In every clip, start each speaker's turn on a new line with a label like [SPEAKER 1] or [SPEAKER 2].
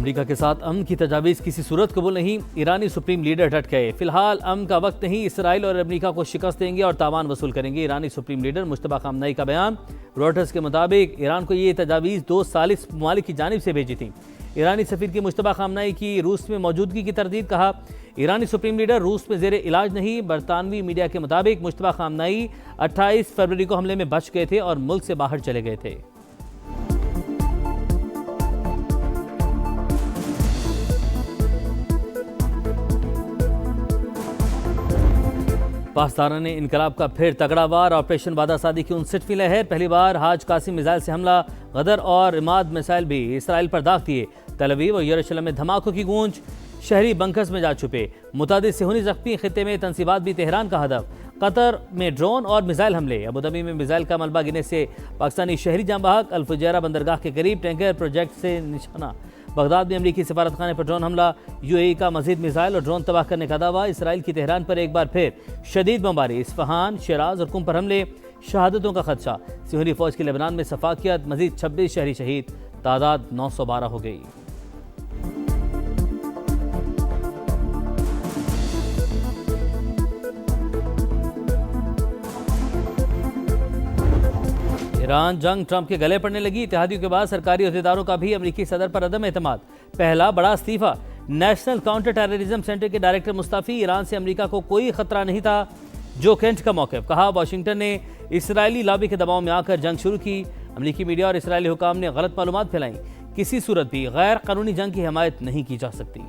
[SPEAKER 1] America के साथ अमन की तजावीज़ किसी सूरत कबूल नहीं, ईरानी सुप्रीम लीडर डट गए। फिलहाल अमन का वक्त नहीं, इसराइल और अमेरिका को शिकस्त देंगे और तावान वसूल करेंगे। ईरानी सुप्रीम लीडर मुश्तबा खामनेई का बयान। रॉयटर्स के मुताबिक ईरान को ये तजावीज़ 2 सालिस ममालिक की जानिब से भेजी थी। ईरानी सफ़ीर की मुश्तबा खामनेई की रूस में मौजूदगी की तरदीद। कहा, ईरानी सुप्रीम लीडर रूस में ज़ेरे इलाज नहीं। बरतानवी मीडिया के मुताबिक मुश्तबा खामनेई 28 फरवरी को हमले में बच गए थे और मुल्क से बाहर चले गए थे। पाकिस्तान ने इनकलाब का फिर तगड़ा वार। ऑपरेशन वादासादी की 59वीं लहर। पहली बार हाज कासिम मिसाइल से हमला। गदर और इमाद मिसाइल भी इसराइल पर दाग दिए। तल अवीव और यरूशलेम में धमाकों की गूंज। शहरी बंकर्स में जा छुपे। मुतादिद सेहूनी ज़ख्मी। खित्ते में तनसीबात भी तेहरान का हदफ। कतर में ड्रोन और मिसाइल हमले। अबूधाबी में मिसाइल का मलबा गिरने से पाकिस्तानी शहरी जाँ बहक। अल फुजैरा बंदरगाह के करीब टैंकर प्रोजेक्ट से निशाना। बगदाद में अमरीकी सफारतखाने पर ड्रोन हमला। यूएई का मजीद मिसाइल और ड्रोन तबाह करने का दावा। इसराइल की तेहरान पर एक बार फिर शदीद बमबारी। इस्फहान, शिराज और कुम पर हमले। शहादतों का खदशा। सिहूनी फौज की लेबनान में सफाकियत। मजीद 26 शहरी शहीद। तादाद 912 हो गई। ईरान जंग ट्रंप के गले पड़ने लगी। इत्तेहादियों के बाद सरकारी अहदेदारों का भी अमरीकी सदर पर अदम एतमाद। पहला बड़ा इस्तीफा। नेशनल काउंटर टेररिज्म सेंटर के डायरेक्टर मुस्तफी। ईरान से अमरीका को कोई खतरा नहीं था। जो केंट का मौक़िफ़। कहा, वाशिंगटन ने इसराइली लॉबी के दबाव में आकर जंग शुरू की। अमरीकी मीडिया और इसराइली हुकाम ने गलत मालूमात फैलाई। किसी सूरत भी गैर कानूनी जंग की हिमायत नहीं की जा सकती।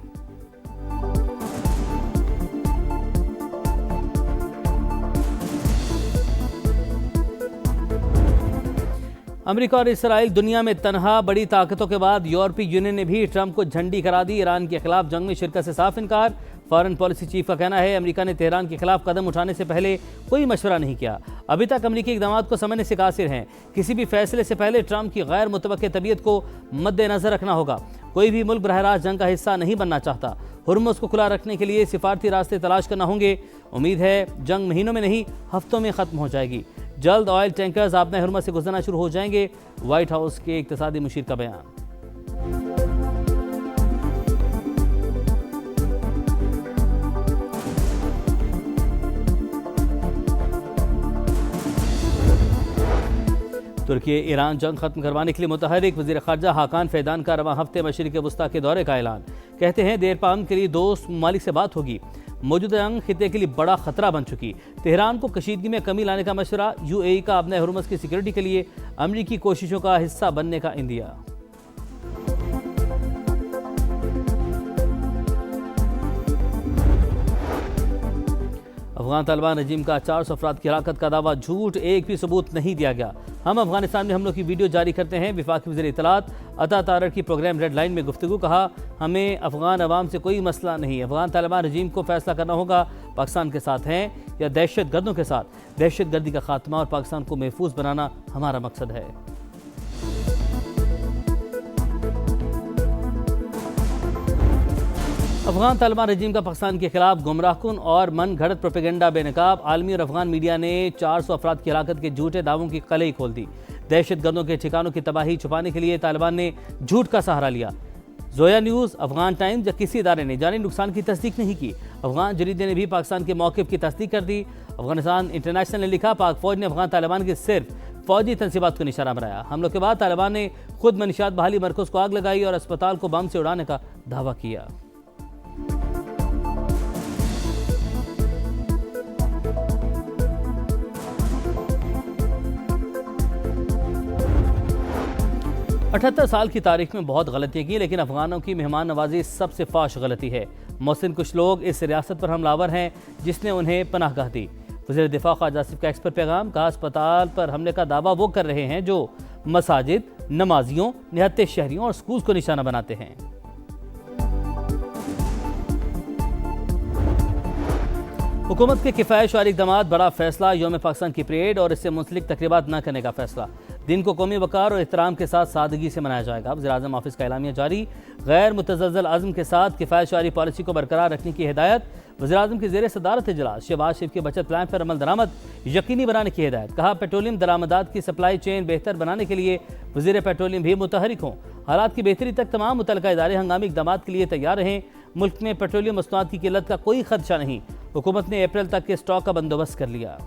[SPEAKER 1] अमेरिका और इसराइल दुनिया में तनहा। बड़ी ताकतों के बाद यूरोपीय यूनियन ने भी ट्रंप को झंडी करा दी। ईरान के खिलाफ जंग में शिरकत से साफ इनकार। फॉरेन पॉलिसी चीफ का कहना है, अमेरिका ने तेहरान के खिलाफ कदम उठाने से पहले कोई मशवरा नहीं किया। अभी तक अमेरिकी इक़दाम को समझने से कासिर हैं। किसी भी फैसले से पहले ट्रंप की गैर मुतवक्किल तबीयत को मद्देनजर रखना होगा। कोई भी मुल्क बरह रास्त जंग का हिस्सा नहीं बनना चाहता। हुर्मुज़ को खुला रखने के लिए सिफारती रास्ते तलाश करना होंगे। उम्मीद है जंग महीनों में नहीं, हफ्तों में ख़त्म हो जाएगी। जल्द ऑयल टैंकर्स आबना हुर्मुज़ से गुजरना शुरू हो जाएंगे। व्हाइट हाउस के इक़्तिसादी मुशीर का बयान। तुर्की ईरान जंग खत्म करवाने के लिए मुतहरिक। वज़ीर ख़ारजा हाकान फैदान का रवां हफ्ते मशरिक़ वस्ता के दौरे का ऐलान। कहते हैं देर पाम के लिए दोस्त ममालिक से बात होगी। मौजूदा जंग खित्ते के लिए बड़ा खतरा बन चुकी। तेहरान को कशीदगी में कमी लाने का मशवरा। यूएई का आबना हुर्मुज़ की सिक्योरिटी के लिए अमरीकी कोशिशों का हिस्सा बनने का इंदिया। अफगान तालिबान रजीम का 400 अफराद की हलाकत का दावा झूठ। एक भी सबूत नहीं दिया गया। हम अफगानिस्तान में हमलों की वीडियो जारी करते हैं। वफाकी वज़ीर इत्तलात अता तारड़ की प्रोग्राम रेड लाइन में गुफ्तगू। कहा, हमें अफगान अवाम से कोई मसला नहीं। अफगान तालिबान रजीम को फैसला करना होगा पाकिस्तान के साथ हैं या दहशत गर्दों के साथ। दहशत गर्दी का खात्मा और पाकिस्तान को महफूज बनाना हमारा मकसद है। अफगान तालिबान रजीम का पाकिस्तान के खिलाफ गुमराहकुन और मन घड़त प्रोपेगेंडा बेनकाब। आलमी और अफगान मीडिया ने 400 अफराद की हलाकत के झूठे दावों की कलई खोल दी। दहशत गर्दों के ठिकानों की तबाही छुपाने के लिए तालिबान ने झूठ का सहारा लिया। जोया न्यूज़, अफगान टाइम्स या किसी इदारे ने जानी नुकसान की तस्दीक नहीं की। अफगान जरीदे ने भी पाकिस्तान के मौक़िफ़ की तस्दीक कर दी। अफगानिस्तान इंटरनेशनल ने लिखा, पाक फौज ने अफगान तालिबान के सिर्फ फौजी तनसीबात को निशाना बनाया। हमलों के बाद तालिबान ने खुद मनशियात बहाली मरकज़ को आग लगाई और अस्पताल को बम से उड़ाने का दावा किया। अठहत्तर साल की तारीख में बहुत गलतियाँ की, लेकिन अफगानों की मेहमान नवाजी सबसे फाश गलती है। मोहसिन कुछ लोग इस रियासत पर हमलावर हैं जिसने उन्हें पनाहगाह दी। वज़ीर दिफा ख्वाजा आसिफ का एक्सपर्ट पैगाम। कहा, अस्पताल पर हमले का दावा वो कर रहे हैं जो मसाजिद, नमाजियों, निहत्ते शहरियों और स्कूल को निशाना बनाते हैं। हुकूमत के किफ़ायत वाले इक़दामात। बड़ा फैसला। यौम पाकिस्तान की परेड और इससे मुंसलिक तकरीबात न करने का फैसला। दिन को कौमी वक़ार और एहतराम के साथ सादगी से मनाया जाएगा। वज़ीर-ए-आज़म ऑफिस का एलामिया जारी। गैर मुतज़ल्ज़ल अज़्म के साथ किफ़ायत वाली पॉलिसी को बरकरार रखने की हिदायत। वज़ीर-ए-आज़म की ज़ेर सदारत इजलास शहबाज शरीफ के बचत प्लान पर अमल दरामद यकीनी बनाने की हिदायत। कहा पेट्रोलियम दरामदात की सप्लाई चेन बेहतर बनाने के लिए वज़ीर पेट्रोलियम भी मुतहरिक हों। हालात की बेहतरी तक तमाम मुतल्लिका इदारे हंगामी इक़दाम के लिए तैयार रहें। मुल्क में पेट्रोलियम मसनूआत की किल्लत का कोई खदशा नहीं। हुकूमत ने अप्रैल तक के स्टॉक का बंदोबस्त कर लिया।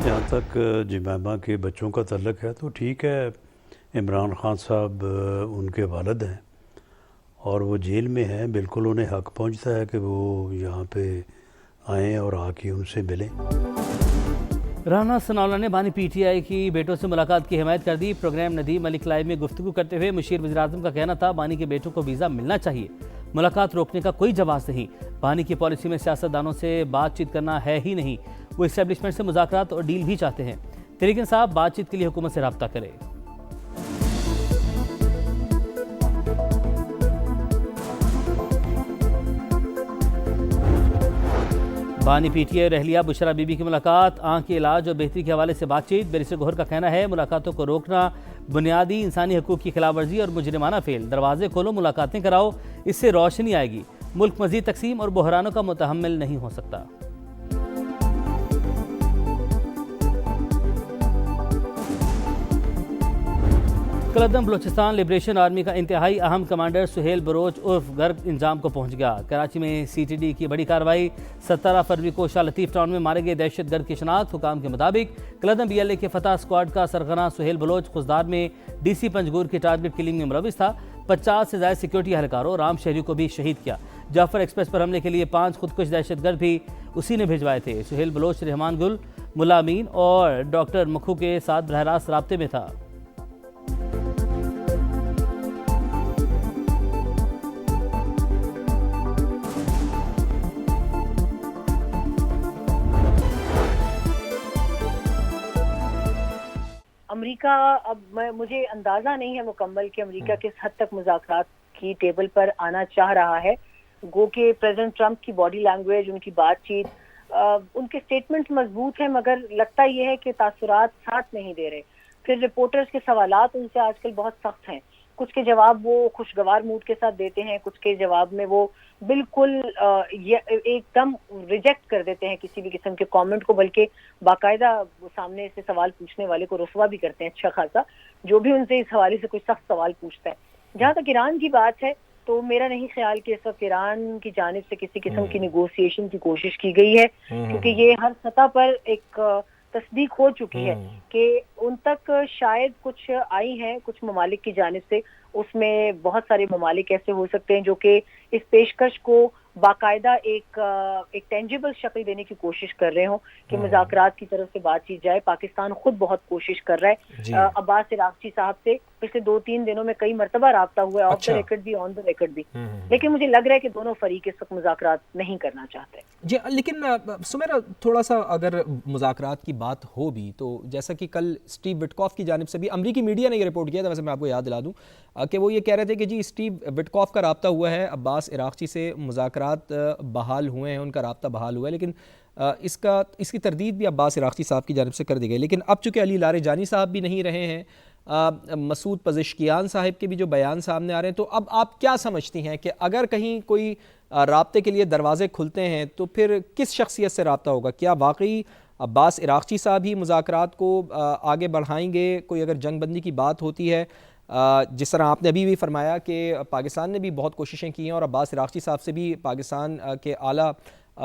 [SPEAKER 2] जहाँ तक जमामा के बच्चों का तल्लक है तो ठीक है, इमरान खान साहब उनके वालिद हैं और वो जेल में हैं। बिल्कुल उन्हें हक पहुँचता है कि वो यहाँ पे आएँ और आके उनसे मिलें।
[SPEAKER 1] राना सनाउल्लाह ने बानी पीटीआई की बेटों से मुलाकात की हिमायत कर दी। प्रोग्राम नदीम मलिक लाइव में गुफ्तगू करते हुए मुशीर वज़ीर-ए-आज़म का कहना था बानी के बेटों को वीज़ा मिलना चाहिए, मुलाकात रोकने का कोई जवाब नहीं। बानी की पॉलिसी में सियासतदानों से बातचीत करना है ही नहीं। वो इस्टेब्लिशमेंट से मुज़ाकरात और डील भी चाहते हैं। तहरीक इंसाफ बातचीत के लिए हुकूमत से रब्ता करे। बानी पीटीआई रहलिया बुशरा बीबी की मुलाकात, आंख के इलाज और बेहतरी के हवाले से बातचीत। बैरिस्टर गौहर का कहना है मुलाकातों को रोकना बुनियादी इंसानी हकूक़ की खिलाफ वर्जी और मुजरिमाना फेल। दरवाजे खोलो, मुलाकातें कराओ, इससे रोशनी आएगी। मुल्क मजीद तकसीम और बहरानों का मुतहम्मिल नहीं हो सकता। कलदम बलोचिस्तान लिबरेशन आर्मी का इंतहाई अहम कमांडर सुहेल बरोच उर्फ गर्ग इंजाम को पहुंच गया। कराची में सीटीडी की बड़ी कार्रवाई। 17 फरवरी को शाह लतीफ़ टाउन में मारे गए दहशतगर्द की शनाख्त। हुकाम के मुताबिक कलदम BLA के फतह स्क्वाड का सरगना सुहेल बलोच खुजदार में DC पंजगूर की टारगेट किलिंग में मुलविस था। 50 से ज़ायद सिक्योरिटी एहलकारों और आम शहरियों को भी शहीद किया। जाफर एक्सप्रेस पर हमले के लिए 5 खुदकुश दहशतगर्द भी उसी ने भिजवाए थे। सुहेल बलोच रहमान गुल, मुला अमीन और डॉक्टर मखू के साथ बरह रास्त राब्ते में था।
[SPEAKER 3] अमेरिका, अब मुझे अंदाजा नहीं है मुकम्मल कि अमेरिका किस हद तक मुज़ाकरात की टेबल पर आना चाह रहा है। गो के प्रेसिडेंट ट्रंप की बॉडी लैंग्वेज, उनकी बातचीत, उनके स्टेटमेंट मजबूत हैं, मगर लगता यह है कि तासुरात साथ नहीं दे रहे। फिर रिपोर्टर्स के सवालात उनसे आजकल बहुत सख्त हैं। कुछ के जवाब वो खुशगवार मूड के साथ देते हैं, कुछ के जवाब में वो बिल्कुल एकदम रिजेक्ट कर देते हैं किसी भी किस्म के कमेंट को, बल्कि बाकायदा सामने से सवाल पूछने वाले को रुसवा भी करते हैं अच्छा खासा, जो भी उनसे इस हवाले से कोई सख्त सवाल पूछता है। जहाँ तक ईरान की बात है तो मेरा नहीं ख्याल कि इस वक्त ईरान की जानिब से किसी किस्म की निगोशिएशन की कोशिश की गई है, क्योंकि ये हर सतह पर एक तस्दीक हो चुकी है कि उन तक शायद कुछ आई हैं कुछ ममालिक की जानिब से। उसमें बहुत सारे ममालिक ऐसे हो सकते हैं जो कि इस पेशकश को बाकायदा एक टेंजिबल शक्ल देने की कोशिश कर रहे हो कि मुज़ाकरात की तरफ से बातचीत जाए। पाकिस्तान खुद बहुत कोशिश कर रहा है। अब्बास इराक़ची साहब से पिछले 2-3 दिनों में कई मरतबा राब्ता हुआ है, ऑफ द रिकॉर्ड भी, ऑन द रिकॉर्ड भी। लेकिन मुझे लग रहा है कि दोनों फरीक इस वक्त मुज़ाकरात नहीं करना चाहते
[SPEAKER 4] जी। लेकिन सुमेरा, थोड़ा सा अगर मुज़ाकरात की बात हो भी तो जैसा कि कल स्टीव विटकॉफ की जानिब से भी अमरीकी मीडिया ने ये रिपोर्ट किया था, वैसे मैं आपको याद दिला दूँ कि वो ये कह रहे थे कि जी स्टीव विटकॉफ का राब्ता हुआ है, अब्बास इराक़ची से मुज़ाकरात बहाल हुए हैं, उनका राब्ता बहाल हुआ है, लेकिन इसकी तरदीद भी अब्बास इराक़ची साहब की जानिब से कर दी गई। लेकिन अब चूँकि अली लारेजानी साहब भी नहीं रहे हैं, मसूद पज़ेश्कियान साहब के भी जो बयान सामने आ रहे हैं, तो अब आप क्या समझती हैं कि अगर कहीं कोई राब्ते के लिए दरवाजे खुलते हैं तो फिर किस शख्सियत से राब्ता होगा? क्या वाकई अब्बास इराक़ची साहब ही मुज़ाकरात को आगे बढ़ाएंगे? कोई अगर जंगबंदी की बात होती है, जिस तरह आपने अभी भी फरमाया कि पाकिस्तान ने भी बहुत कोशिशें की हैं और अब्बास इराक़ची साहब से भी पाकिस्तान के आला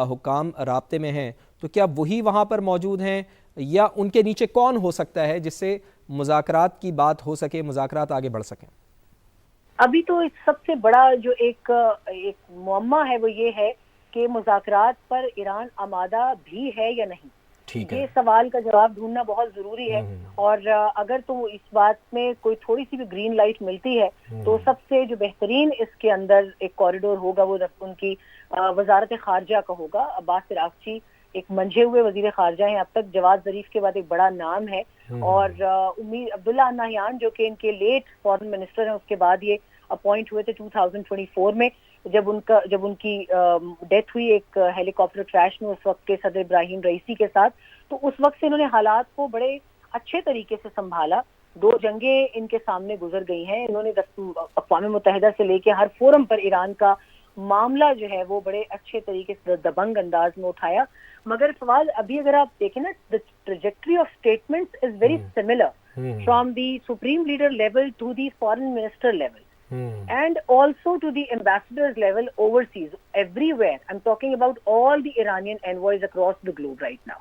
[SPEAKER 4] हुकाम राब्ते में हैं, तो क्या वही वहाँ पर मौजूद हैं या उनके नीचे कौन हो सकता है जिससे मुज़ाकरात की बात हो सके, मुज़ाकरात आगे बढ़ सकें?
[SPEAKER 3] अभी तो सबसे बड़ा जो एक मुअम्मा है वो ये है कि मुज़ाकरात पर ईरान आमादा भी है या नहीं। ये सवाल का जवाब ढूंढना बहुत जरूरी है। और अगर तो इस बात में कोई थोड़ी सी भी ग्रीन लाइट मिलती है तो सबसे जो बेहतरीन इसके अंदर एक कॉरिडोर होगा वो उनकी वजारत खारजा का होगा। अब्बास इराक़ची एक मंझे हुए वजीर खारजा हैं, अब तक जवाद ज़रीफ के बाद एक बड़ा नाम है। और उम्मीद अब्दुल्ला अन्नाहियान जो कि इनके लेट फॉरेन मिनिस्टर हैं, उसके बाद ये अपॉइंट हुए थे 2024 में। जब उनकी डेथ हुई एक हेलीकॉप्टर क्रैश में, उस वक्त के सदर इब्राहिम रईसी के साथ, तो उस वक्त से इन्होंने हालात को बड़े अच्छे तरीके से संभाला। 2 जंगें इनके सामने गुजर गई हैं। इन्होंने अक़वाम मुत्तहिदा से लेके हर फोरम पर ईरान का मामला जो है वो बड़े अच्छे तरीके से दबंग अंदाज में उठाया। मगर फवाद, अभी अगर आप देखें ना, the trajectory of statements is very similar from the supreme leader level to the foreign minister level and also to the ambassadors level overseas, everywhere. I'm talking about all the Iranian envoys across the globe right now.